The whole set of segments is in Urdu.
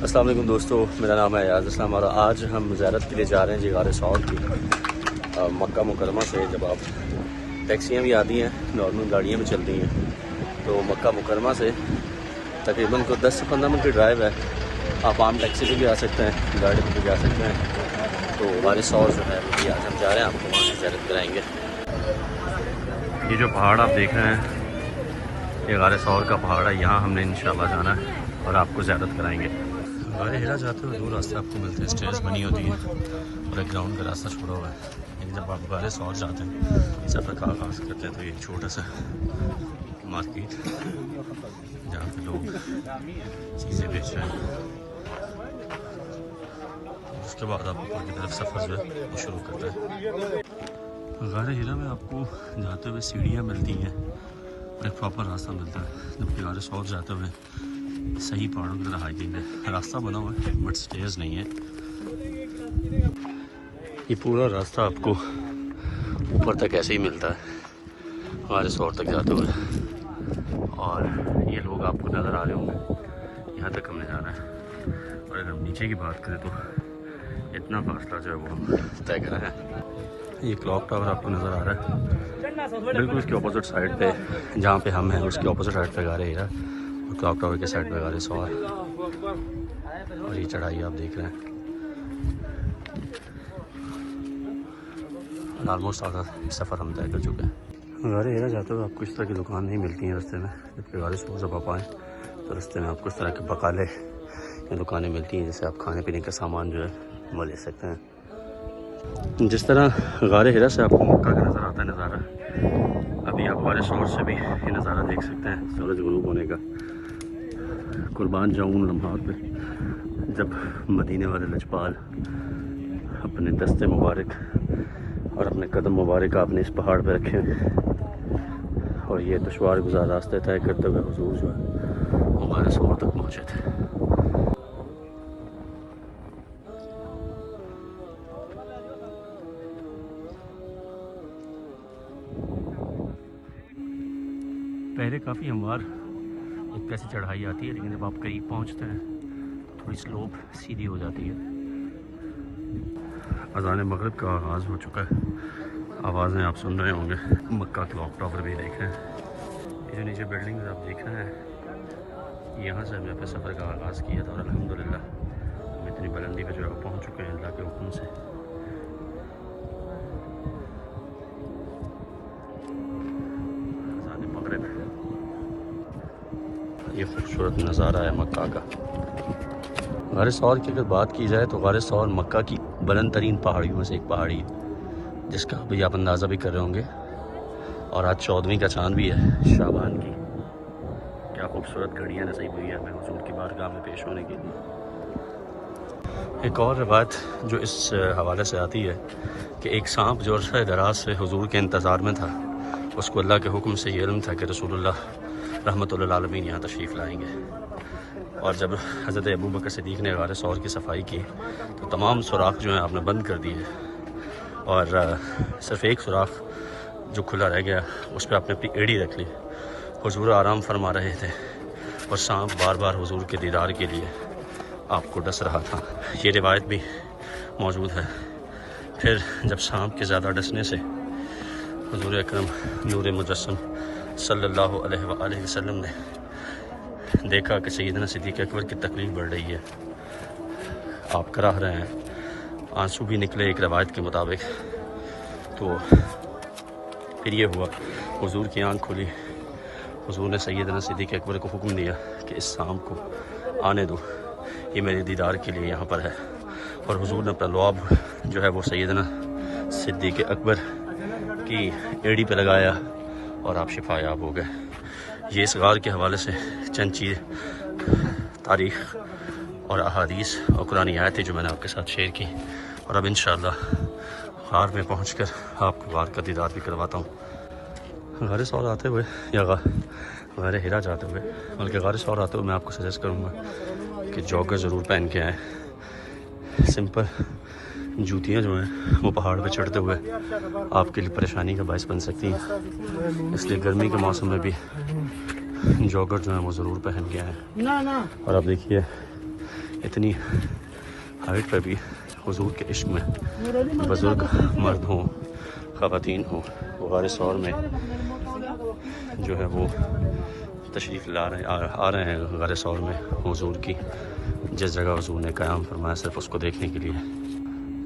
السلام علیکم دوستو، میرا نام ہے ایاز اسلام اور آج ہم زیارت کے لیے جا رہے ہیں غار ثور کی مکہ مکرمہ سے. جب آپ ٹیکسیاں بھی آتی ہیں، نارمل گاڑیاں بھی چلتی ہیں، تو مکہ مکرمہ سے تقریباً کو 10 سے 15 منٹ کی ڈرائیو ہے. آپ عام ٹیکسی پہ بھی آ سکتے ہیں، گاڑی پہ بھی جا سکتے ہیں. تو غار ثور جو ہے وہ آج ہم جا رہے ہیں، آپ کو وہاں سے زیارت کرائیں گے. یہ جو پہاڑ آپ دیکھ رہے ہیں یہ غار ثور کا پہاڑ ہے. یہاں ہم نے انشاءاللہ جانا ہے اور آپ کو زیارت کرائیں گے. غار ہرا جاتے ہوئے دو راستے آپ کو ملتے ہیں، اسٹیئرز بنی ہوتی ہیں اور ایک گراؤنڈ کا راستہ چھوڑا ہوا ہے. لیکن جب آپ غار ثور جاتے ہیں، سفر کا آغاز کرتے ہیں، تو یہ چھوٹا سا مارکیٹ جہاں پہ لوگ چیزیں بیچ رہے ہیں. اس کے بعد آپ اوپر کی طرف سفر جو ہے وہ شروع کرتا ہے. غار ہرا میں آپ کو جاتے ہوئے سیڑھیاں ملتی ہیں اور ایک پراپر راستہ ملتا ہے، جبکہ غار ثور جاتے ہوئے صحیح پہاڑوں کی طرح ہائیکنگ ہے. راستہ بنا ہوا ہے بٹ سٹیئرز نہیں ہے. یہ پورا راستہ آپ کو اوپر تک ایسے ہی ملتا ہے غار ثور تک جاتے ہوئے. اور یہ لوگ آپ کو نظر آ رہے ہوں گے، یہاں تک ہم نے جانا ہے. اور اگر ہم نیچے کی بات کریں تو اتنا فاصلہ جو ہے وہ ہم طے کرا ہے. یہ کلاک ٹاور آپ کو نظر آ رہا ہے، بالکل اس کے اپوزٹ سائڈ پہ جہاں پہ ہم ہیں اس کے اپوزٹ سائڈ پہ غار ہرا اور کلاک ٹاور کے سائڈ پہ غار ثور. اور یہ چڑھائی آپ دیکھ رہے ہیں. آلموسٹ آدھا سفر ہم طے کر چکے ہیں. غار ہرا جاتے ہوئے آپ کو اس طرح کی دکان نہیں ملتی ہیں رستے میں، جبکہ غار ثور جب آپ آئیں تو رستے میں آپ کو اس طرح کے بقالے یا دکانیں ملتی ہیں جیسے آپ کھانے پینے کا سامان جو ہے وہ لے سکتے ہیں. جس طرح غار ہرا سے آپ کو مکہ کا نظر آتا ہے نظارہ، ابھی آپ غار ثور سے بھی یہ نظارہ دیکھ سکتے ہیں سورج غروب ہونے کا. قربان جاؤں ان لمحات پہ جب مدینے والے لجپال اپنے دست مبارک اور اپنے قدم مبارک آپ نے اس پہاڑ پہ رکھے اور یہ دشوار گزار راستے طے کرتے ہوئے حضور جو ہے وہ غار ثور تک پہنچے تھے. پہلے کافی ہموار ایک ایسی چڑھائی آتی ہے، لیکن جب آپ قریب پہنچتے ہیں تھوڑی سلوپ سیدھی ہو جاتی ہے. اذان مغرب کا آغاز ہو چکا ہے، آوازیں آپ سن رہے ہوں گے. مکہ کلاک ٹاور بھی دیکھ رہے ہیں. یہ جو نیچے بلڈنگز آپ دیکھ رہے ہیں، یہاں سے ہم نے اپنے سفر کا آغاز کیا تھا اور الحمدللہ ہم اتنی بلندی پہ جو ہے پہنچ چکے ہیں اللہ کے حکم سے. اذان مغرب، یہ خوبصورت نظارہ ہے مکہ کا. غار ثور کی اگر بات کی جائے تو غار ثور مکہ کی بلند ترین پہاڑیوں میں سے ایک پہاڑی ہے، جس کا ابھی آپ اندازہ بھی کر رہے ہوں گے. اور آج 14ویں کا چاند بھی ہے شعبان کی. کیا خوبصورت گھڑیاں نصیب ہوئی ہیں ہمیں حضور کی بارگاہ میں پیش ہونے کے لیے. ایک اور روایت جو اس حوالے سے آتی ہے کہ ایک سانپ جو عرصہ دراز سے حضور کے انتظار میں تھا، اس کو اللہ کے حکم سے یہ علم تھا کہ رسول اللہ رحمۃ اللہ عالمین یہاں تشریف لائیں گے. اور جب حضرت ابوبکر صدیق نے غار ثور کی صفائی کی تو تمام سوراخ جو ہیں آپ نے بند کر دیے اور صرف ایک سوراخ جو کھلا رہ گیا اس پہ آپ نے اپنی ایڑی رکھ لی. حضور آرام فرما رہے تھے اور سانپ بار بار حضور کے دیدار کے لیے آپ کو ڈس رہا تھا. یہ روایت بھی موجود ہے. پھر جب سانپ کے زیادہ ڈسنے سے حضور اکرم نور مجسم صلی اللہ علیہ وآلہ وسلم نے دیکھا کہ سیدنا صدیق اکبر کی تکلیف بڑھ رہی ہے، آپ کراہ رہے ہیں، آنسو بھی نکلے ایک روایت کے مطابق، تو پھر یہ ہوا حضور کی آنکھ کھلی. حضور نے سیدنا صدیق اکبر کو حکم دیا کہ اس سانپ کو آنے دو، یہ میرے دیدار کے لیے یہاں پر ہے. اور حضور نے اپنا لعاب جو ہے وہ سیدنا صدیق اکبر کی ایڑی پہ لگایا اور آپ شفا یاب ہو گئے. یہ اس غار کے حوالے سے چند چیز تاریخ اور احادیث اور قرآن آیتیں جو میں نے آپ کے ساتھ شیئر کی. اور اب انشاءاللہ غار میں پہنچ کر آپ کو غار کا دیدار بھی کرواتا ہوں. غار ثور آتے ہوئے یا غار ہرا جاتے ہوئے، بلکہ غار ثور آتے ہوئے میں آپ کو سجیسٹ کروں گا کہ جاگر ضرور پہن کے آئیں. سمپل جوتیاں جو ہیں وہ پہاڑ پہ چڑھتے ہوئے آپ کے لیے پریشانی کا باعث بن سکتی ہیں، اس لیے گرمی کے موسم میں بھی جاگر جو ہیں وہ ضرور پہن کے آئیں. اور اب دیکھیے اتنی ہائٹ پہ بھی حضور کے عشق میں بزرگ مرد ہوں خواتین ہوں، وہ غار ثور میں جو ہے وہ تشریف لا رہے آ رہے ہیں غار ثور میں حضور کی، جس جگہ حضور نے قیام فرمایا صرف اس کو دیکھنے کے لیے۔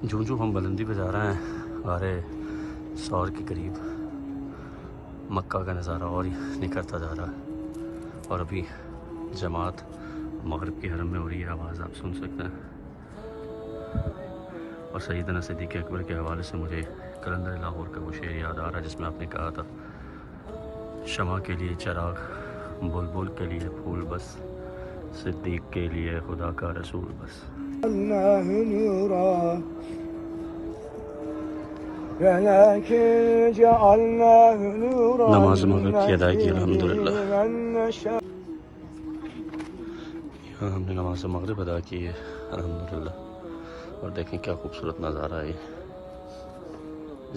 جو ہم بلندی پہ جا رہے ہیں غار ثور کے قریب، مکہ کا نظارہ اور ہی نکھرتا جا رہا ہے، اور ابھی جماعت مغرب کی حرم میں ہو رہی ہے، آواز آپ سن سکتے ہیں۔ اور سیدنا صدیق اکبر کے حوالے سے مجھے کلندر لاہور کا وہ شعر یاد آ رہا ہے جس میں آپ نے کہا تھا، شمع کے لیے چراغ، بلبل کے لیے پھول بس، صدیق کے لیے خدا کا رسول بس۔ نماز مغرب کی ادائیگی الحمدللہ، یہاں ہم نے نماز مغرب ادا کی ہے الحمدللہ، اور دیکھیں کیا خوبصورت نظارہ ہے،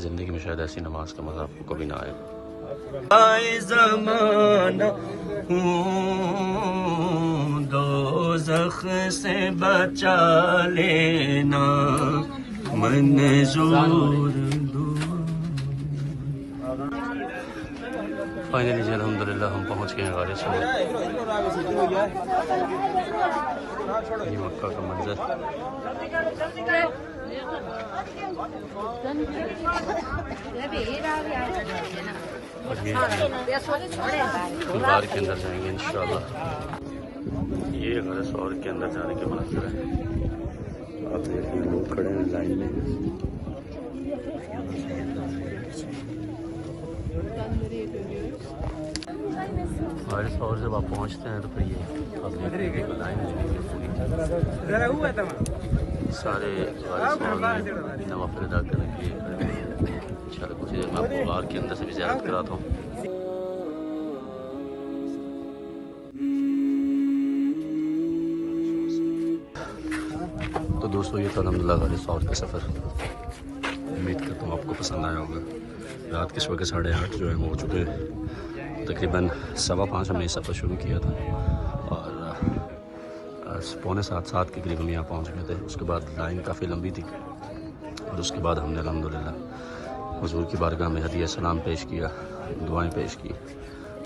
زندگی میں شاید ایسی نماز کا مزہ آپ کو کبھی نہ آئے۔ آئے زمانہ دوزخ سے بچا لینا، منظور فائنلی جی الحمدللہ ہم پہنچ گئے ہیں غار ثور۔ یہ مکہ کا منظر، غار کے اندر جائیں گے انشاءاللہ۔ یہ غار ثور کے اندر جانے کے مناظر ہے، آپ دیکھیں لوگ کھڑے ہیں لائن میں۔ غار ثور جب آپ پہنچتے ہیں تو پھر یہ لائن پوری سارے غار ثور میں نوافل ادا کرنے کے لیے کھڑے ہیں۔ انشاءاللہ کچھ دیر میں آپ کو غار کے اندر سے بھی زیارت کراتا ہوں۔ تو دوستو یہ تھا الحمدللہ غار ثور کا سفر، امید کرتا ہوں آپ کو پسند آیا ہوگا۔ رات کے وقت 8:30 جو ہے وہ ہو چکے ہیں، تقریباً 5:15 ہم نے یہ سفر شروع کیا تھا، اور 6:45 کے قریب ہم یہاں پہنچ گئے تھے۔ اس کے بعد لائن کافی لمبی تھی، اور اس کے بعد ہم نے الحمدللہ حضور کی بارگاہ میں ہدیہ سلام پیش کیا، دعائیں پیش کی،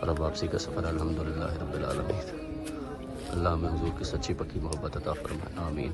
اور اب واپسی کا سفر الحمدللہ رب العالمین۔ اللہ ہمیں حضور کی سچی پکی محبت عطا فرمائے، آمین۔